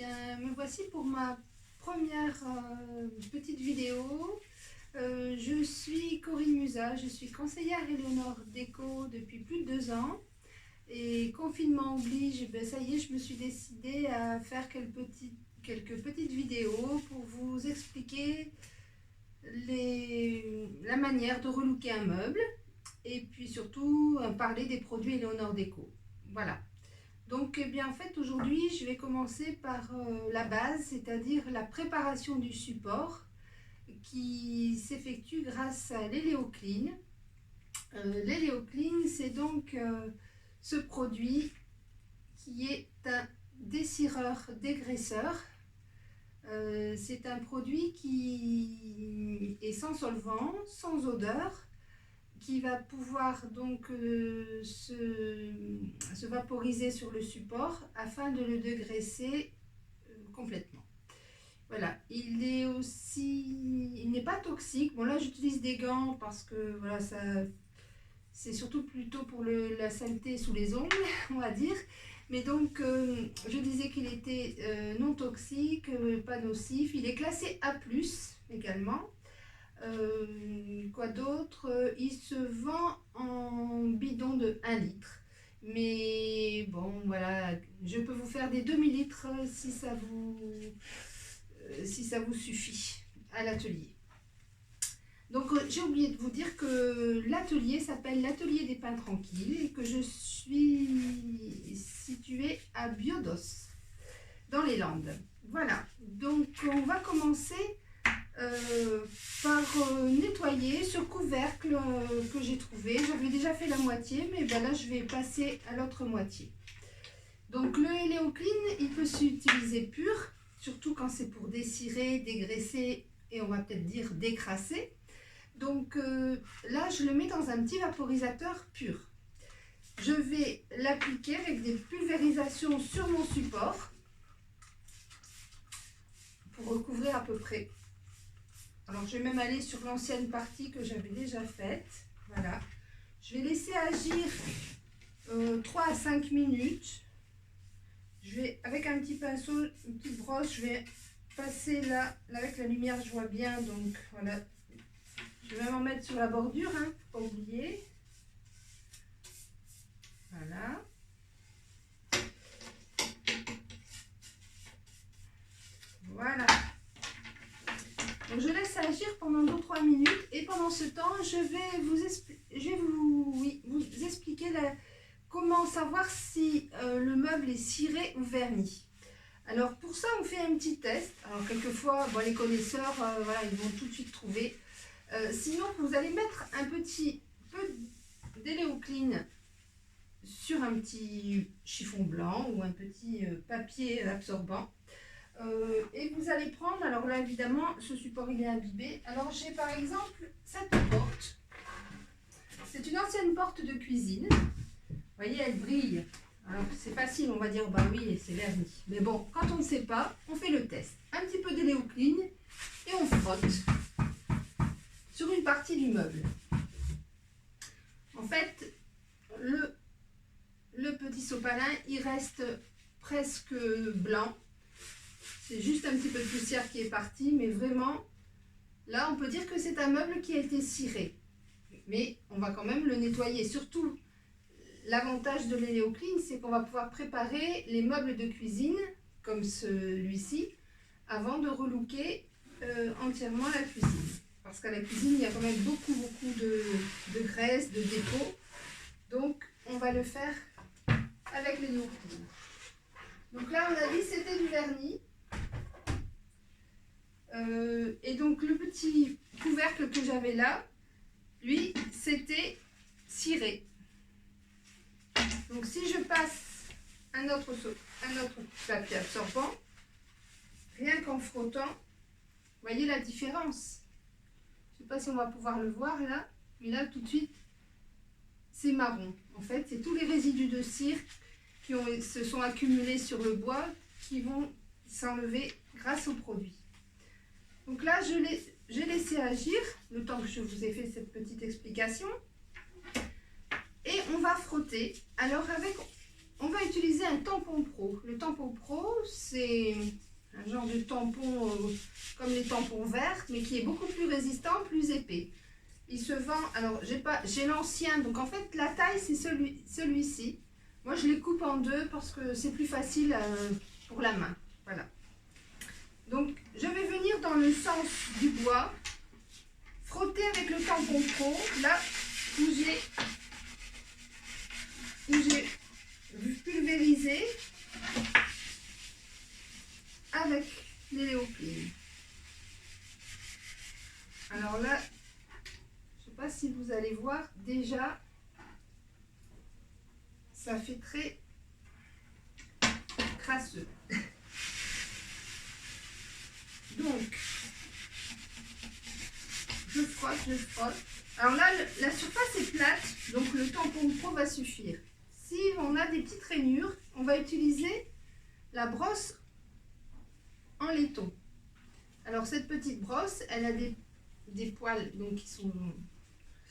bien, me voici pour ma première petite vidéo. Je suis Corinne Musa, je suis conseillère Eleonore Déco depuis plus de 2 ans. Et confinement oblige, ben ça y est, je me suis décidée à faire quelques petites vidéos pour vous expliquer la manière de relooker un meuble et puis surtout parler des produits Eleonore Déco. Voilà. Donc, eh bien, en fait, aujourd'hui, je vais commencer par la base, c'est-à-dire la préparation du support qui s'effectue grâce à l'Eleoclean. L'Eleoclean, c'est donc ce produit qui est un dessireur dégraisseur. C'est un produit qui est sans solvant, sans odeur, qui va pouvoir donc se vaporiser sur le support afin de le dégraisser complètement. Voilà, il n'est pas toxique. Bon, là j'utilise des gants parce que voilà, c'est surtout plutôt pour la saleté sous les ongles, on va dire. Mais donc je disais qu'il était non toxique, pas nocif. Il est classé A+ également. Quoi d'autre? Il se vend en bidon de 1 litre. Mais bon, voilà, je peux vous faire des demi-litres si ça vous suffit à l'atelier. Donc j'ai oublié de vous dire que l'atelier s'appelle l'Atelier des Pins Tranquilles et que je suis située à Biodos, dans les Landes. Voilà, donc on va commencer par nettoyer ce couvercle que j'ai trouvé. J'avais déjà fait la moitié, mais ben là je vais passer à l'autre moitié. Donc le Eleoclean, il peut s'utiliser pur, surtout quand c'est pour descirer, dégraisser et on va peut-être dire décrasser. Donc là je le mets dans un petit vaporisateur pur. Je vais l'appliquer avec des pulvérisations sur mon support pour recouvrir à peu près. Alors, je vais même aller sur l'ancienne partie que j'avais déjà faite. Voilà. Je vais laisser agir 3 à 5 minutes. Je vais, avec un petit pinceau, une petite brosse, je vais passer là avec la lumière, je vois bien. Donc, voilà. Je vais m'en mettre sur la bordure, hein, pas oublier. Voilà. Voilà. Donc je laisse agir pendant 2-3 minutes et pendant ce temps, je vais vous expliquer comment savoir si le meuble est ciré ou verni. Alors pour ça, on fait un petit test. Alors quelquefois, bon, les connaisseurs, voilà, ils vont tout de suite trouver. Sinon, vous allez mettre un petit peu d'Eleoclean sur un petit chiffon blanc ou un petit papier absorbant. Et vous allez prendre, alors là évidemment ce support il est imbibé. Alors j'ai par exemple cette porte, c'est une ancienne porte de cuisine, vous voyez elle brille, alors c'est facile on va dire bah oui c'est verni, mais bon quand on ne sait pas on fait le test, un petit peu d'Eleoclean et on frotte sur une partie du meuble. En fait le petit sopalin il reste presque blanc. C'est juste un petit peu de poussière qui est partie, mais vraiment, là, on peut dire que c'est un meuble qui a été ciré. Mais on va quand même le nettoyer. Surtout, l'avantage de l'Eleoclean, c'est qu'on va pouvoir préparer les meubles de cuisine, comme celui-ci, avant de relooker entièrement la cuisine. Parce qu'à la cuisine, il y a quand même beaucoup de graisse, de dépôts. Donc, on va le faire avec l'Eleoclean. Donc là, on a dit c'était du vernis. Et donc le petit couvercle que j'avais là, lui, c'était ciré. Donc si je passe un autre papier absorbant, rien qu'en frottant, vous voyez la différence. Je ne sais pas si on va pouvoir le voir là, mais là tout de suite, c'est marron. En fait, c'est tous les résidus de cire qui se sont accumulés sur le bois qui vont s'enlever grâce au produit. Donc là, j'ai laissé agir le temps que je vous ai fait cette petite explication. Et on va frotter. Alors on va utiliser un tampon pro. Le tampon pro, c'est un genre de tampon comme les tampons verts, mais qui est beaucoup plus résistant, plus épais. Il se vend, alors j'ai l'ancien, donc en fait la taille c'est celui-ci. Moi je les coupe en deux parce que c'est plus facile pour la main. Voilà. Donc je vais venir dans le sens du bois, frotter avec le tampon pro, là où j'ai pulvérisé avec les Léoplines. Alors là, je ne sais pas si vous allez voir, déjà, ça fait très crasseux. Donc, je frotte, je frotte. Alors là, la surface est plate, donc le tampon pro va suffire. Si on a des petites rainures, on va utiliser la brosse en laiton. Alors cette petite brosse, elle a des poils donc, qui sont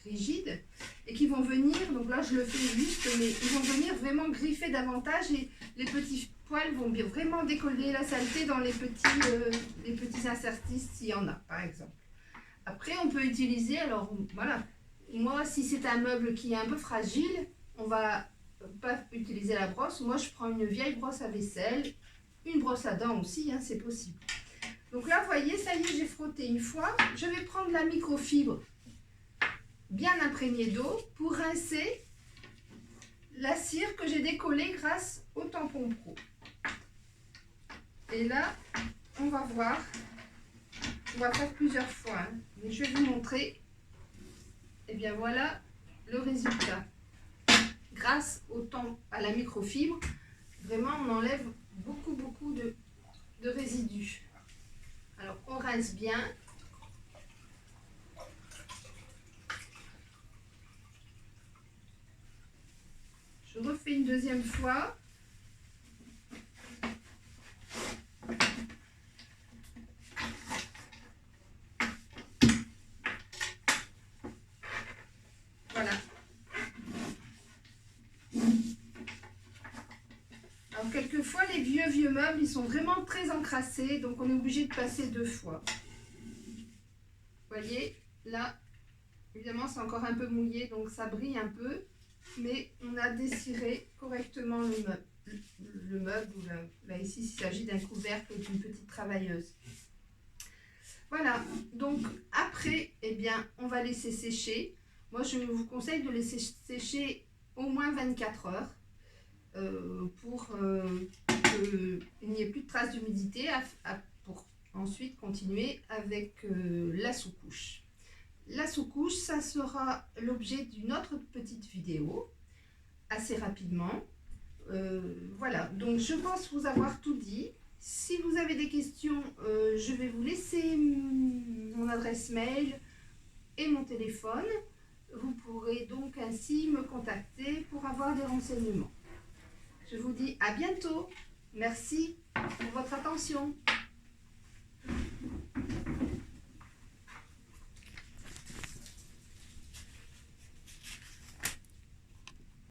rigides et qui vont venir, donc là je le fais juste, mais ils vont venir vraiment griffer davantage et les petits poils vont vraiment décoller la saleté dans les petits interstices s'il y en a par exemple. Après on peut utiliser, alors voilà, moi si c'est un meuble qui est un peu fragile, on va pas utiliser la brosse. Moi je prends une vieille brosse à vaisselle, une brosse à dents aussi, hein, c'est possible. Donc là, vous voyez, ça y est, j'ai frotté une fois. Je vais prendre la microfibre bien imprégnée d'eau pour rincer la cire que j'ai décollée grâce au tampon pro. Et là, on va voir. On va faire plusieurs fois. Hein, mais je vais vous montrer. Et bien voilà le résultat. Grâce à la microfibre, vraiment, on enlève beaucoup de résidus. Alors, on rince bien. Je refais une deuxième fois. Voilà. Alors, quelquefois, les vieux meubles, ils sont vraiment très encrassés, donc on est obligé de passer deux fois. Vous voyez, là, évidemment, c'est encore un peu mouillé, donc ça brille un peu, mais on a desciré correctement le meuble. Là, ici, il s'agit d'un couvercle d'une petite travailleuse. Voilà, donc après, eh bien, on va laisser sécher. Moi, je vous conseille de laisser sécher au moins 24 heures pour qu'il n'y ait plus de traces d'humidité pour ensuite continuer avec la sous-couche. La sous-couche, ça sera l'objet d'une autre petite vidéo assez rapidement. Voilà, donc je pense vous avoir tout dit. Si vous avez des questions, je vais vous laisser mon adresse mail et mon téléphone. Vous pourrez donc ainsi me contacter pour avoir des renseignements. Je vous dis à bientôt. Merci pour votre attention.